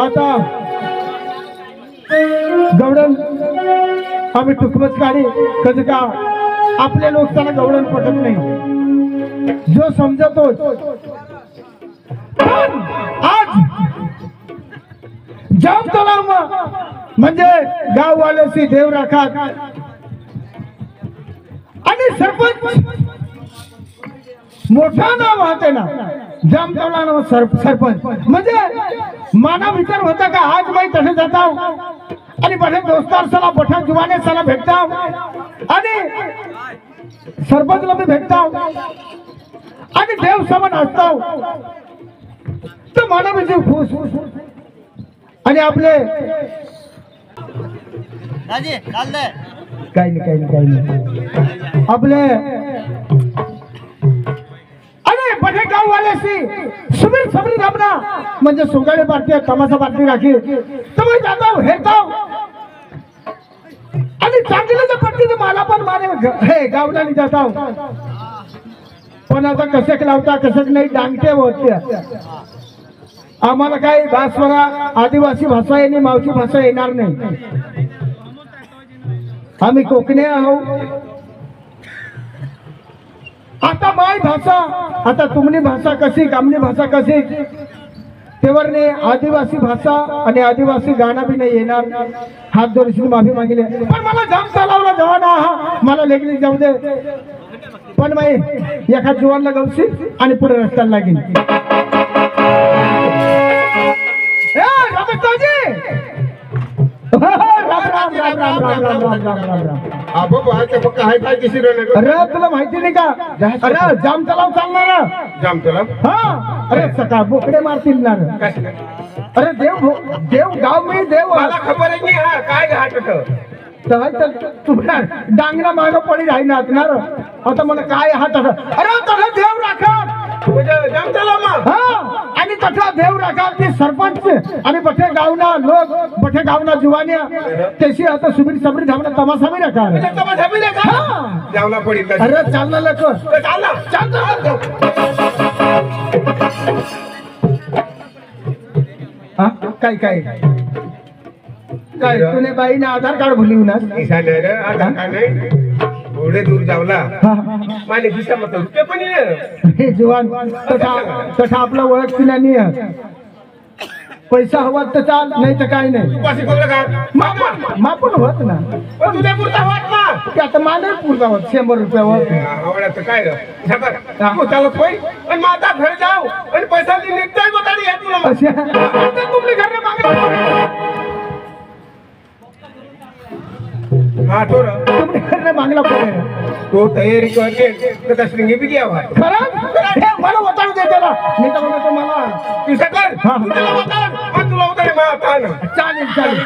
आता गवडण आम्ही टुकमच काढी कधी का आपल्या लोकांना गवडण पटत नाही जो समजतो आज जाम तलाव म्हणजे गाववाल्याची देव राखात आणि सरपंच मोठा नाव होते ना जाम तलाव सरपंच म्हणजे माना विचार होता का आज मी तसे जाता आणि बठे दोस्तार सला बठा जुवाने सला भेटता आणि सरपंचला मी भेटता आणि देव समान असता तर माना विचार खुश आणि आपले काही नाही आपले अरे बठे गाव वाल्याशी सुबीर सबरी धामना म्हणजे सुगाडे पार्टी तमाशा पार्टी राखी तुम्ही जाता हेरता आणि चांगल्याच्या पट्टीने मला पण मारे हे गावला जाता पण आता कसक लावता कसक नाही डांगते होते आम्हाला काही भाषवरा आदिवासी भाषा येणे मावशी भाषा येणार नाही आम्ही कोकणी आहोत आता माय भाषा आता तुमनी भाषा कशी कामनी भाषा कशी तेवरने आदिवासी भाषा आणि आदिवासी गाणं बी नाही येणार हात जोडून माफी मागितली पण मला जाम तलावला जवाना हा मला लेगली जाऊ दे पण माई एखाद जुवानला गवशी आणि पुढे रस्त्याला लागेल तुला माहिती नाही का अरे जाम तलाव चालणार जाम तलाव हा अरे सकाळ बोकडे मारतील ना अरे देव देव गाव मी देव मला खबर आहे की हा काय घाट तुला डांगरा माग पडी राहणार ना आता मला काय हात अरे तसा देव राखा जाम तलाव हा आणि तसा देव राखा ते सरपंच आणि बठे गावना लोक बठे गावना जुवान्या त्याशी आता सुबीर सबरी धामना तमाशा बी राखा जावला पडी अरे चालना लक काय काय काय तुने बाईने आधार कार्ड भुली ना आधार कार्ड नाही एवढे दूर जावला माझे खिसा मत रुपये पण हे जवान तसा आपला ओळख नाही पैसा हवा तर चाल नाही तर काय नाही मापून होत ना तुझ्या पुरता होत ना की आता माने पुरता होत 100 रुपयावर आवडायचं काय चालत होय आणि माझा घर जाऊ आणि पैसा निघताय बताडी या तुला तुमने घर मागला हाँ तो तुमने घर मागला पडेल तो तयारी करते तर श्रृंगी बी घ्यावा खरं मला वताळू दे त्याला मी तर म्हणतो मला तुझं कर तुला वताळ पण तुला वताळ माता ना चालेल चालेल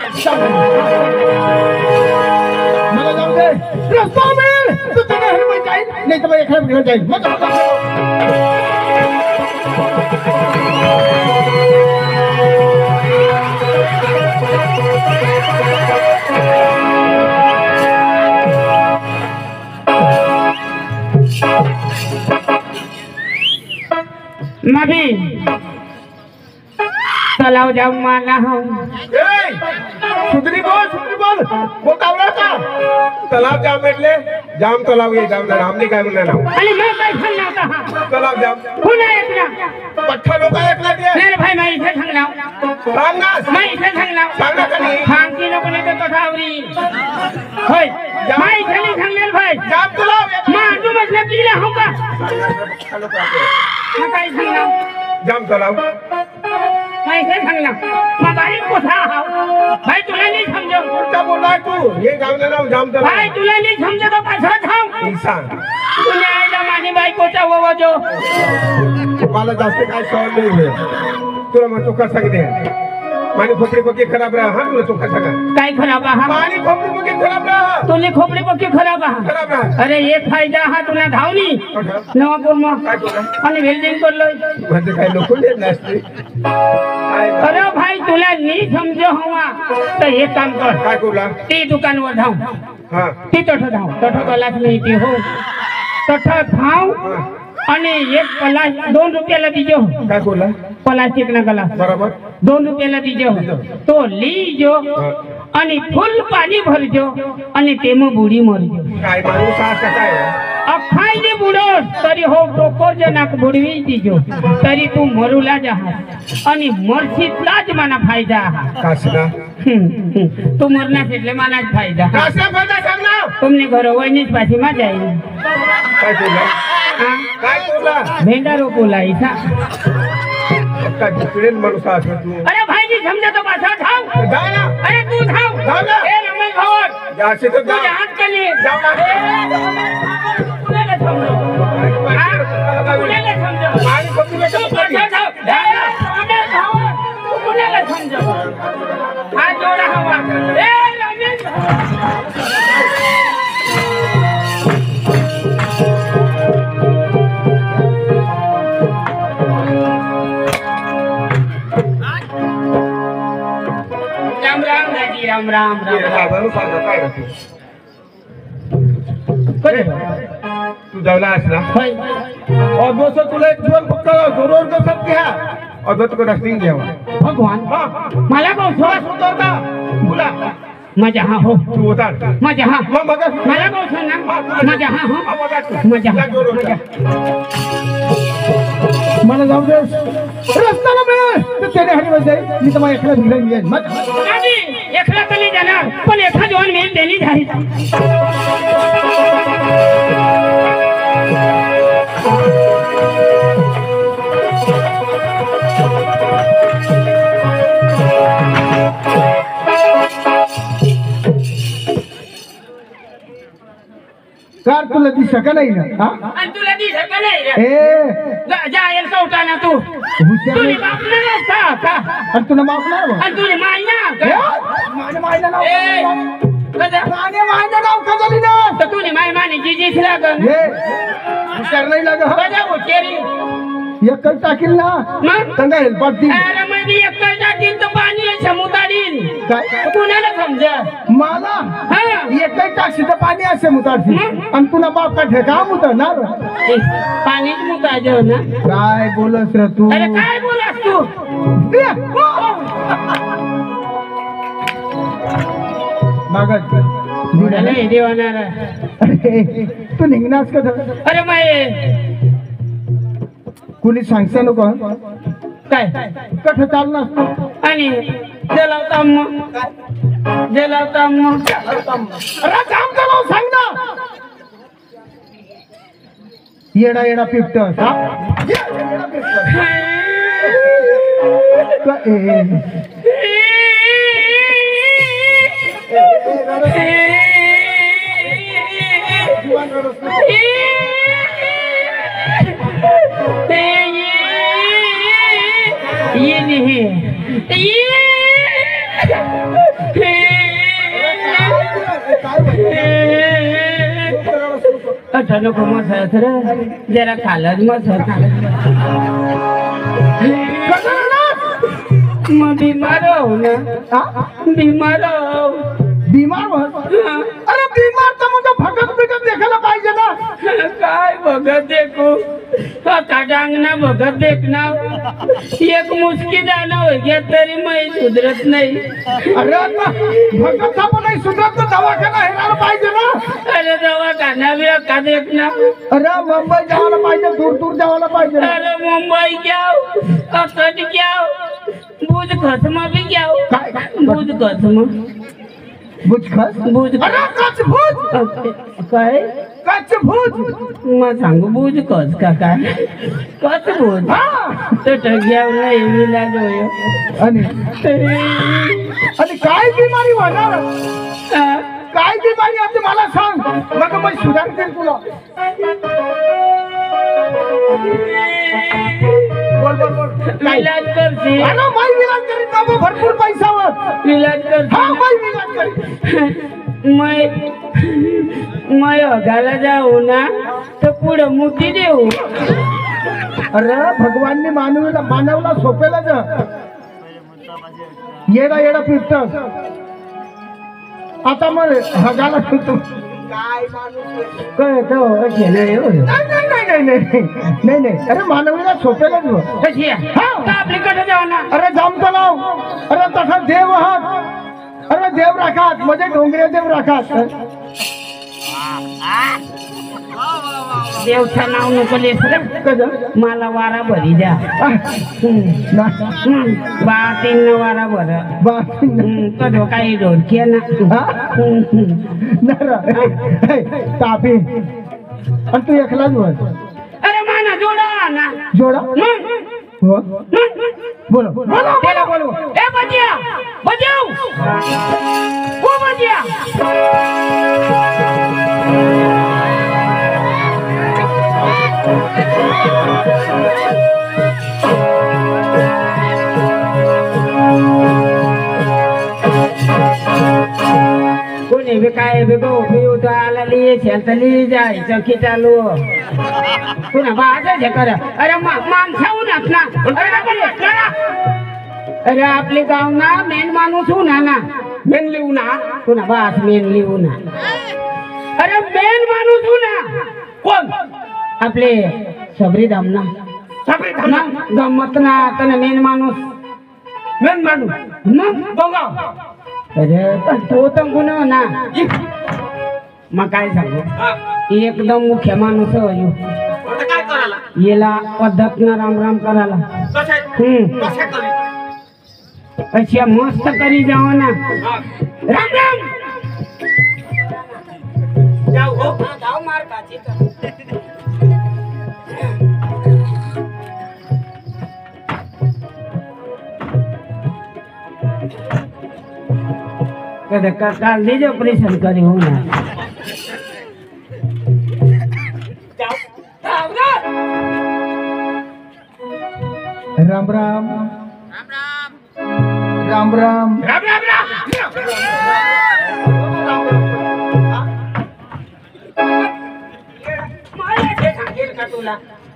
मला जाऊ दे रस्ता मिळेल तू त्याला हरवून जाईल नाही तर मग एखाद्या घेऊन जाईल नदी तलाव जाऊ माना हूँ सुधरी बोल वो कावड़ा का तालाब जाम એટલે जाम तलाव ये जाम हमने काय म्हणलं नाव अरे मैं कैसे लाता हाँ तालाब जाम पुन्हा एकला पठ्ठा लोक एकला दे मेरे भाई मैं इसे सांगनाव सांगना मैं इसे सांगनाव सांगना कनी सांगती नको नाही तर तसावरी होय मैं इसे नहीं सांगणार भाई जाम तलाव मैं आजू बसले दिले हो का मैं काय सांगनाव जाम तलाव मैं इसे सांगनाव मगारी कोठा हाव भाई तुला नहीं समझो उलटा बोलला तू हे गावचं नाव जाम तलाव भाई तुला नहीं समझो तो पाछळ थांब सांग तुने आयला माझी बायकोचा ववाजो मला जास्त काय सवय नाही होय तुला मग चोखा सांगते मानी खोपडी पक्की खराब रहा हा तुला चोखा सांगा काय खराब हा मानी खोपडी पक्की खराब रहा तुने खोपडी पक्की खराब हा खराब रहा अरे एक फायदा हा तुला धावली नवापूर मग काय तुला आणि वेल्डिंग करलोय म्हणजे काय लोक देत नसते अरे भाई तुला नी समजो हवा तर हे काम कर काय करूला ते दुकानवर धाव हा ती तठ धाव तठ गलास नाही ती हो तठ धाव आणि एक पलाश 2 रुपयाला दीजो काय बोला प्लास्टिक ना गला बरोबर 2 रुपयाला दीजो तो लीजो आणि फुल पाणी भरजो आणि तेम बुडी मरजो काय माणूस हा कसा आहे अखाईने बुडो तरी हो टोको जनाक बुडवी दीजो तरी तू मरूला जहा आणि मरशीतलाच मना फायदा कासना तू मरना એટલે मनाच फायदा कासना फायदा सांग ना तुमने घर वहिनीच पाછી માં જાય काय बोला काय बोला भेंडारो बोलायचा काय दुसरे माणूस हा तू अरे भाईजी समजा तो पाछा थाव जा ना अरे तू थाव जाऊ ना. ए रमेश भाऊ जाशी तर तुझे हात केले जाऊ ना. कुणाला समजव कुणाला समजव आणि कपडे तू पाछा थाव रमेश भाऊ कुणाला समजव हा जोडा हवा ए रमेश राम राम राम राम बाबांना सांगा काय रे करे तू जावला असला होय और दोस्तों तुला एक जीवन फक्त जरूर कसं घ्या और दो तुला रस्टिंग घ्यावा भगवान मला को श्वास होता होता बोला मजा हा हो तू होता मजा हा मग मला को सांग मजा हा हो मजा मला जाऊ दे रस्त्याला मिळेल त्याने हरी जाईल मी तुम्हाला एकला भिडून येईन नाही एकला तरी जाणार पण एका जवान मेल देली झाली कार तुला दिसा का नाही ना हा आणि तुला दिसत नाही रे ए जा यायला उठाना तू हुशार तुझी नाही. बाप नाही का का आणि तुला माफ नाही बा. आणि तुझी माई ना ए, माझ्या मायला नाव ए कदा माझ्या मायला नाव का झाली ना तर तुझी माई माने जीजीच लागन ए हुशार नाही लाग कदा उठेरी एक टाकील ना मग सांगा हेल्पात दी अरे मग एकटा टाकील तर पाणी समुदारीन काय कुणाला समजा मला हा एकही टाकशी तर पाणी असे मुताडशी आणि तुला बाप का ठेका मुतणार पाणीच मुकायचं ना काय बोलस रे तू अरे काय बोलास तू मागत अरे देवानार तू निघणास का अरे माय कुणी सांगता नको काय कठ चालणार आणि जलावता मग जलावता मग अरे काम करा सांग ना येडा येडा पिपट ये नहीं अच्छा नको मत रे जरा खालच मत मग बीमार हो ना बीमार हो बीमार अरे बीमार तर मग भगत बिगत देखायला पाहिजे ना काय भगत देखो आता डांगना भगत देखना एक मुस्की दाना हो गया तरी मैं सुधरत नाही अरे आता भगत आपण नाही सुधरत तर दवाखाना हेरायला पाहिजे ना अरे दवाखाना भी का देखना अरे मुंबई जायला पाहिजे दूर दूर जायला पाहिजे ना. अरे मुंबई क्या असद क्या बुज खसमा भी क्या बुज खसमा बुझ खस बुज अरे कच भूज काय कच भूज मग सांगू बुज कस का काय कस बुज हा तो टग्यावर नाही विलाज होय आणि काय बिमारी होणार काय बिमारी आहे मला सांग मग मी सुधारते तुला बोल बोल बोल विलाज करते अरे माई विलाज करीत ना मग भरपूर पैसावर विलाज हा करते माई विलाज करीत मैं अगाला जाऊ ना तर पुढं मुठी देऊ अरे भगवानने मानवला सोपेला जा येडा येडा पिटत आता मग हगाला ठेवतो काय माणूस काय तो असे नाही हो. नाही अरे मानवीला सोपेलच हो. कशी आहे तर आपल्याकडे जाऊ ना अरे जामतो नाव अरे तसा देव आहात अरे देव राखात म्हणजे डोंगरे देव राखात देवचं नाव नको लेस रे कसं मला वारा भरी द्या बा तीन वारा भर कधो काही ढोलकी ना तापी आणि तू एकलाच बस अरे माना जोडा ना जोडा मग हो बोलो बोलो त्याला बोलू ए बजिया बजाव ओ बजिया कोणी बी काय बी गो पिऊ तो आला लिये शेतली जायचं की चालू पुन्हा बाजाचे कर अरे माणसाहून ना अरे आपले गाव ना मेन माणूस होऊन ना मेन लिहू ना पुन्हा बास मेन लिहू ना अरे मेन माणूस होऊ ना कोण आपले सबरी धामना गमत ना आता मेन माणूस मेन माणूस ना अरे पण तो तर गुन्हा ना मग काय सांगू एकदम मुख्य माणूस काय करायला येला पद्धत ना राम राम करायला अशा मस्त करी जाओ ना राम राम जाऊ हो जाऊ मार काची कदे काल दे जो ऑपरेशन करी हो ना राम राम राम राम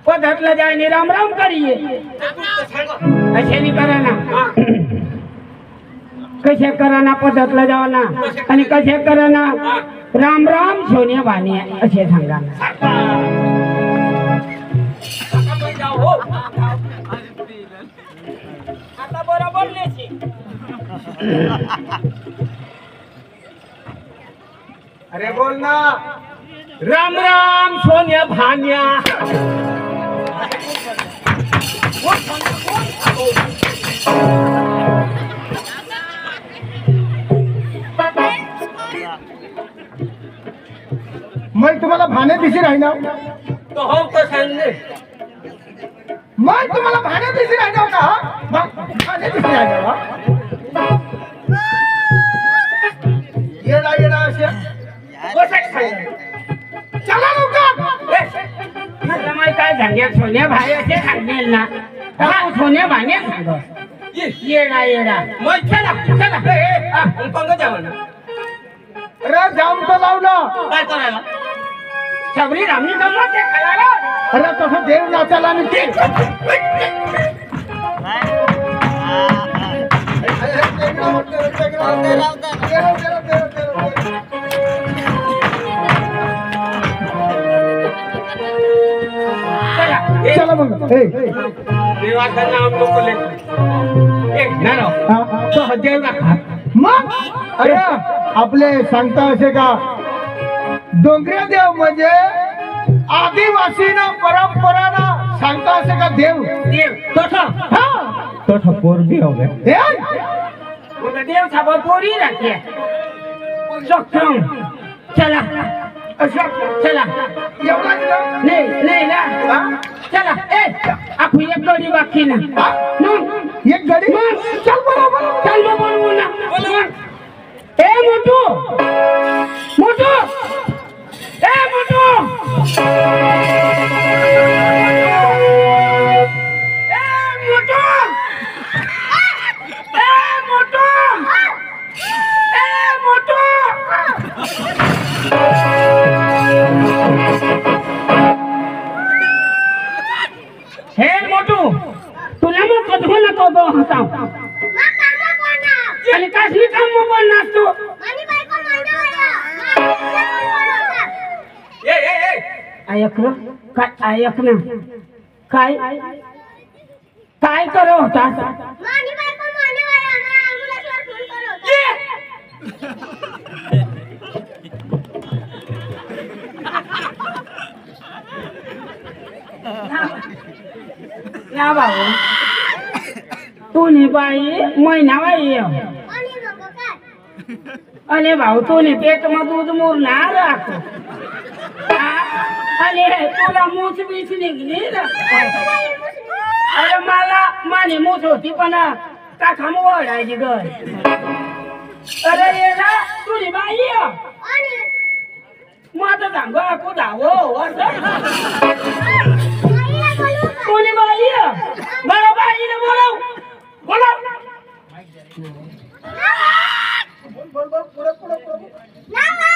पद्धतला जायने राम राम करिये असे नाही करा ना कसे करा ना पद्धतला जावा ना आणि कसे करा ना राम राम सोनिया भानी असे सांगा ना आता बरोबर लेशी अरे बोल ना राम राम सोन्या भान्या मग तुम्हाला भाने दिशी राहिला तो हो तर सांगले मग तुम्हाला भाने दिशी राहिला का भाने दिशी राहिला येडा असे चला लवकर काय सांगे सोन्या भाई असे सांगेल ना सोन्या भाने सांग येडा येडा मग चला चला पंग जाऊ ना अरे जाम तर लावलं काय करायला सबरी रामनी गमत खायला अरे तसं देव नाचायला आणि ते चला मग देवाचं नाव नको मग अरे आपले सांगता असे का डोंगरे देव म्हणजे आदिवासीना परंपराना सांगता असे का देव देव तो ठपोर भी हो गए देव साबा पोरी राहते सक्षम चला चला नाही ना चला ए आपण एक गडी बाकी ना एक गाडी चल बरोबर ना ए मोटू ए मोटू हे मोटू तुला मग कधू नको गो हसाव आणि कसली काम बोलणार तू ऐकलं काय ऐक ना काय काय करत होता मानी बायको माने वाला आम्हाला ॲम्ब्युलन्सवर फोन करत होता. ना भाऊ तू नी बाई महिना बाई आणि नको काय? अरे भाऊ तू नी पेट मग दूध मुरणार अरे तुला मूस बीच निघली ना अरे मला माने मूस होती पण टाकाम ओढायची घर अरे ये ना तुझी बाई आणि मग आता सांगू aku धावो बाईला बोलू का? तुझी बाई बरं बाईने बोलव बोलव नावा!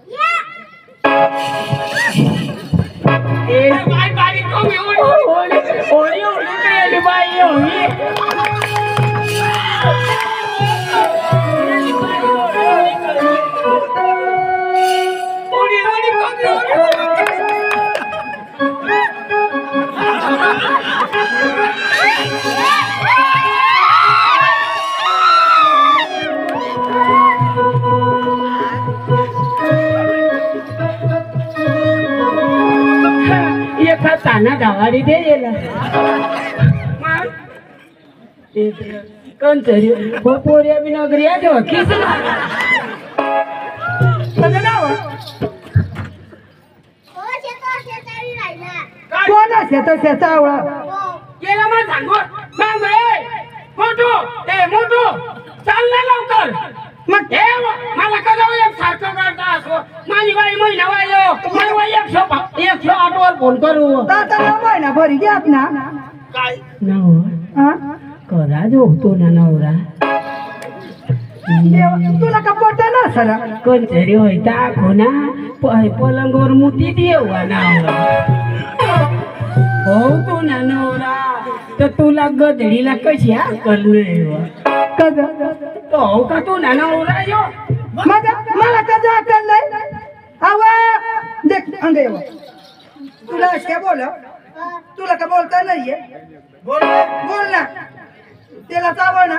ये! बाई बाई कमी ओळी ओळी बाई होई एका ताना गावाडी दे गेला कंचरी पोऱ्या बी नगरी आहे तेव्हा किस नाव हो, शेतारी राहिला. कोण शेता शेतावळा हो. गेला मग सांगू मग मोठू ए मोठू चाल ना लवकर मग हे मला कधी एक सारखं करता असो माझी बाई महिना वायो मला बाई 108 वर फोन करू महिना भरी घ्या ना काय नवरा करा झोपतो ना नवरा तुला का पोट ना सरा कोणतरी होय टाकू ना पलंगवर मुठी देऊ नवरा हो तू ना नवरा तर तुला गदडीला कशी करणे हो का तू ना नवरा यो मला का जाकर नाही आवा देख अंगे तुला असे बोल तुला का बोलता नाहीये बोल ना त्याला चावं ना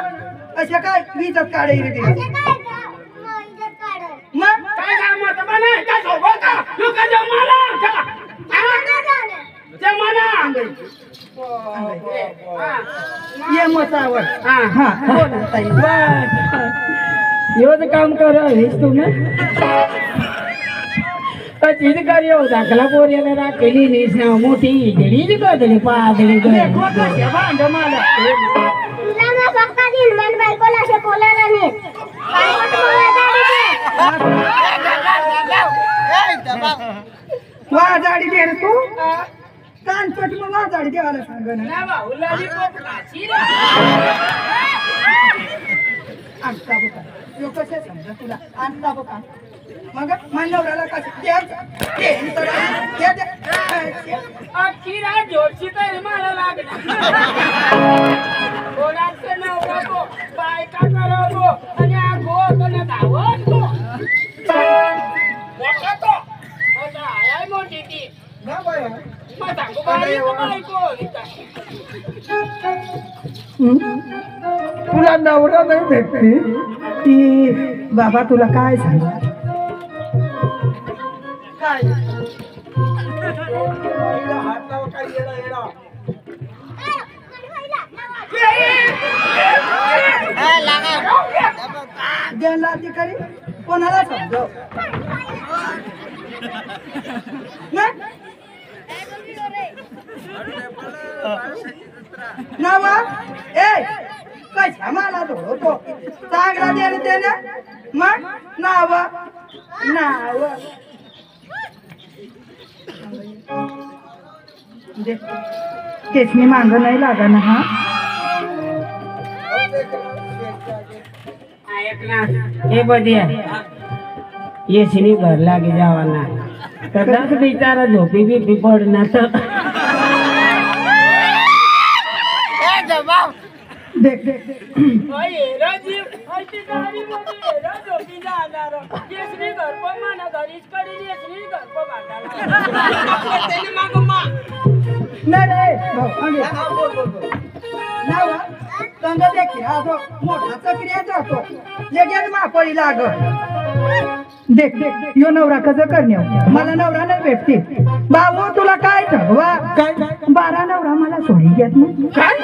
अशा काय विजत काढे असे काय का? हो, इज्जत काढल. मग काय काम होतं पण काय सोबत का लोकांच्या मला का नका जाणं. ते म्हणा ये मतावर हा हा बोल ना ताई. एवढं काम कर तुम्ही चीज करियो दाखला पोऱ्याला राखेली नीस ना मोठी जडी गदली पादली देखो कसे भांड मला तुला ना फक्त हिंदन बायकोला असे बोलायला नाही. बायको तुम्हाला दाढी दे. वाजाडी दे रे तू कानपट मग वाजाडी देवाला सांग ना आणता बघा यो कसे समजा तुला आणता बघा मग मानवराला कसं अखिरा जोडशी तरी मला लागला कोणाचं नवरा बायका करवतो आणि आगो धावतो आय मोठी ती मग सांगू बायको तुला नवरा नाही भेटते की बाबा तुला काय सांग काय द्यायला अधिकारी कोणाला समजाव नावा ए कशा मला धोतो चांगला दे दे ना मग नाव नाव केसनी मांग नाही लागा ना हा ऐक ना हे बदिया ये सिनी घर लागे जावाना तर बिचारा झोपी बी पडणार तर देख देख नाही नाही भाऊ, आगे. नावा, तंग देखी हा जो मोठा चक्रिया जातो लगेच मापळी लाग देख देख यो नवरा कसं करणे मला नवरा नाही भेटते बाबू तुला काय ठगवा काय 12 नवरा मला सोडी घेत नाही काय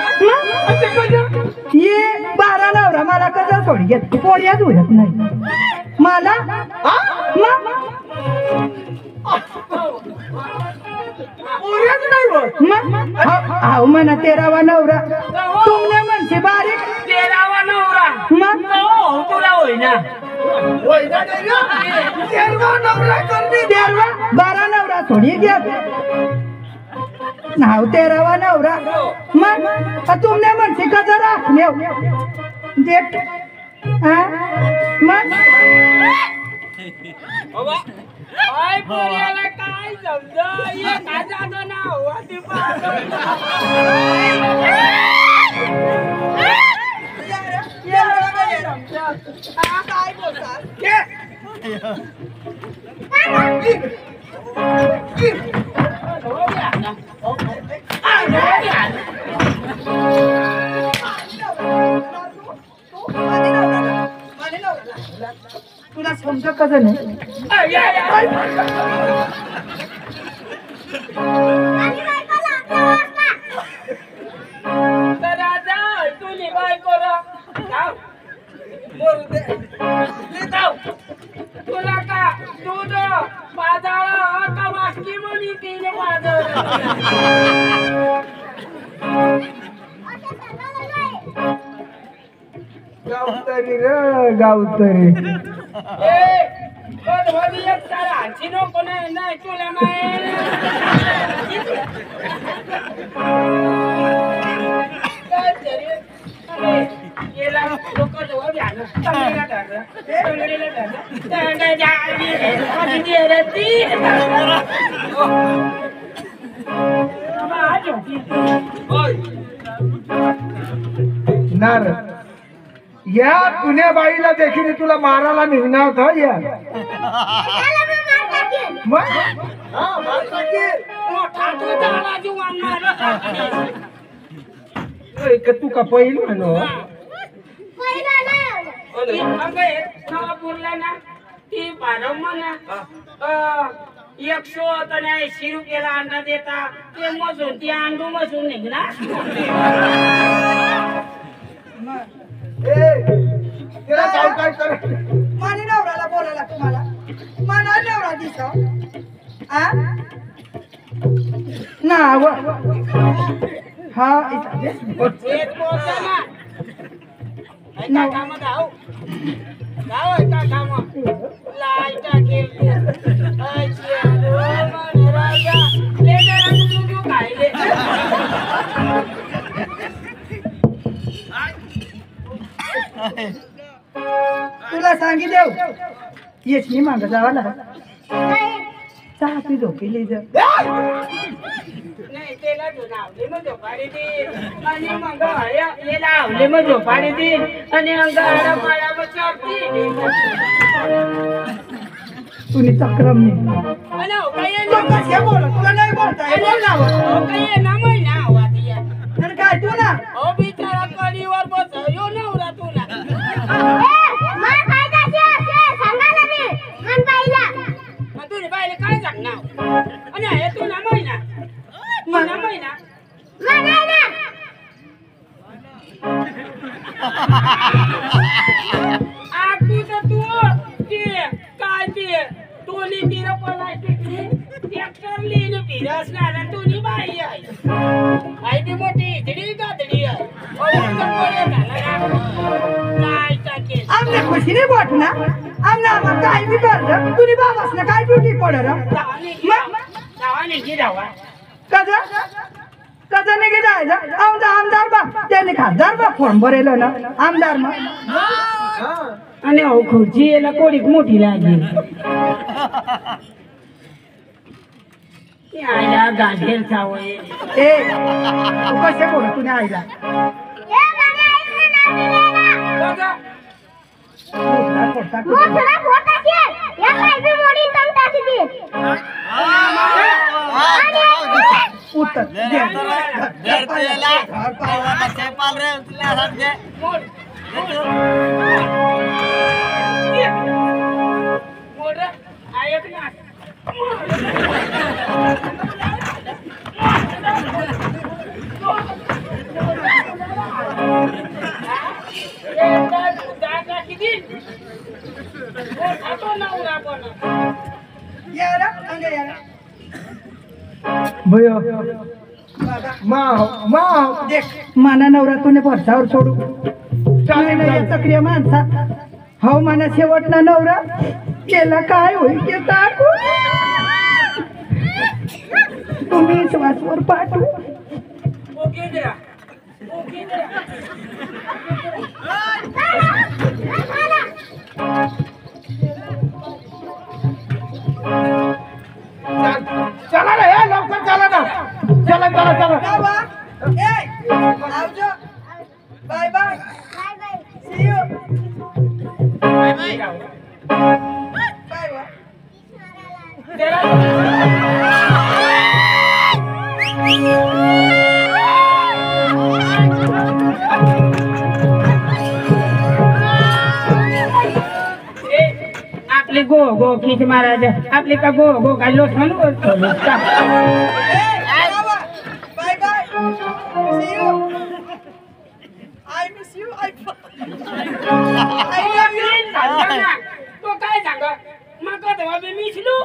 ये 12 नवरा मला कसं सोडी घेत पोळ्याच उडत नाही मला पोरीच नाही होत. हाव म्हणा 13वा नवरा तुमने म्हणते बारीक 13वा नवरा मग हो तुला होईना वैदा नाही रे. तेरवा नवरा करणे. 12 नवरा सोडी घेत नाव 13वा नवरा मग तुमने म्हणते का जरा देख मग काय पोरीला काय समजा ये काजाचं नाव वाटी काय बोलतात तुला समजा कसं नाही तुला का दूध बाजारा का वाटकी म्हणी केले माझं गावतरी रे गावतरी नार या पुण्या बाईला देखील तुला मारायला निघणार होता या मग तू का पहिली म्हणू ना ती बारव म्हणा 180 रुपयाला अंडा देता ते मसून ती अंडू मसून निघणार तिला जाऊ काय कर. माने नवराला बोलायला तुम्हाला मला नवरा दिसा नाव हा एक बोलता ना ऐका काम जाऊ जाऊ ऐका काम लाईटा केली अच्छा मन राजा ले जरा तू खायले तुला सांगितलं येस मी माग जावा ना चहा पी झोपेली जर नाही त्याला आवले मग झोपाडी दे आणि मग याला आवले मग झोपाडी दे आणि अंगाला माळा मग चढती तुम्ही चक्रम आणि हो काय तुला नाही बोलता ना महिना हवा ती तर काय तू ना हो बिचारा कलीवर बस यो नवरा तुला तुझ्या बाईला काय सांगणार आणि हे तू ना महिना महिना तू तर तू ते काय ते तोली तीर ट्रॅक्टर लिहिणं फिर असणार तुझी बाई आहे ती मोठी इथडी गादडी आहे आमने खुशीने बोट ना आमने आम्हाला काय बी करलं तुझी बाबासनं काय ड्युटी पडलं कदा कदा निघे जायचं आमदार बा त्यांनी खासदार बा फॉर्म भरेलो ना आमदार मग आणि अहो खुर्ची याला कोडीक मोठी लागली आईला गाठेल सावय ए तू कसे बोल तुने आईला मोठा मोठा के या काय बी मोडीन तंग टाकी दे उत्तर भयो माना नवरा तुने भरसावर सोडू सक्रिय माणसा हो माना शेवटना नवरा केला काय होईल ते टाकू तुम्ही श्वासवर पाठवू चला ना हे लवकर चला ना चला चला चला bye bye bye bye see you आपले गो गो खीच महाराज आपले का गो गो काय लोट म्हणून bye bye see you I miss you I love you तो काय सांगा मग तेव्हा मी मिसलू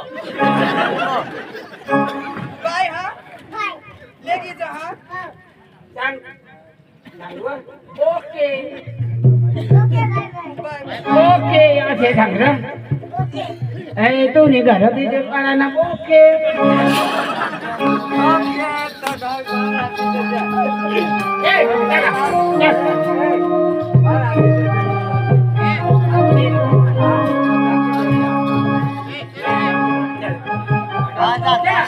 बाय हा बाय लेगी जा हा सांग okay okay bye bye okay असे सांग रे ए तू नि घरात इथे पाळाना ओके ए चला चला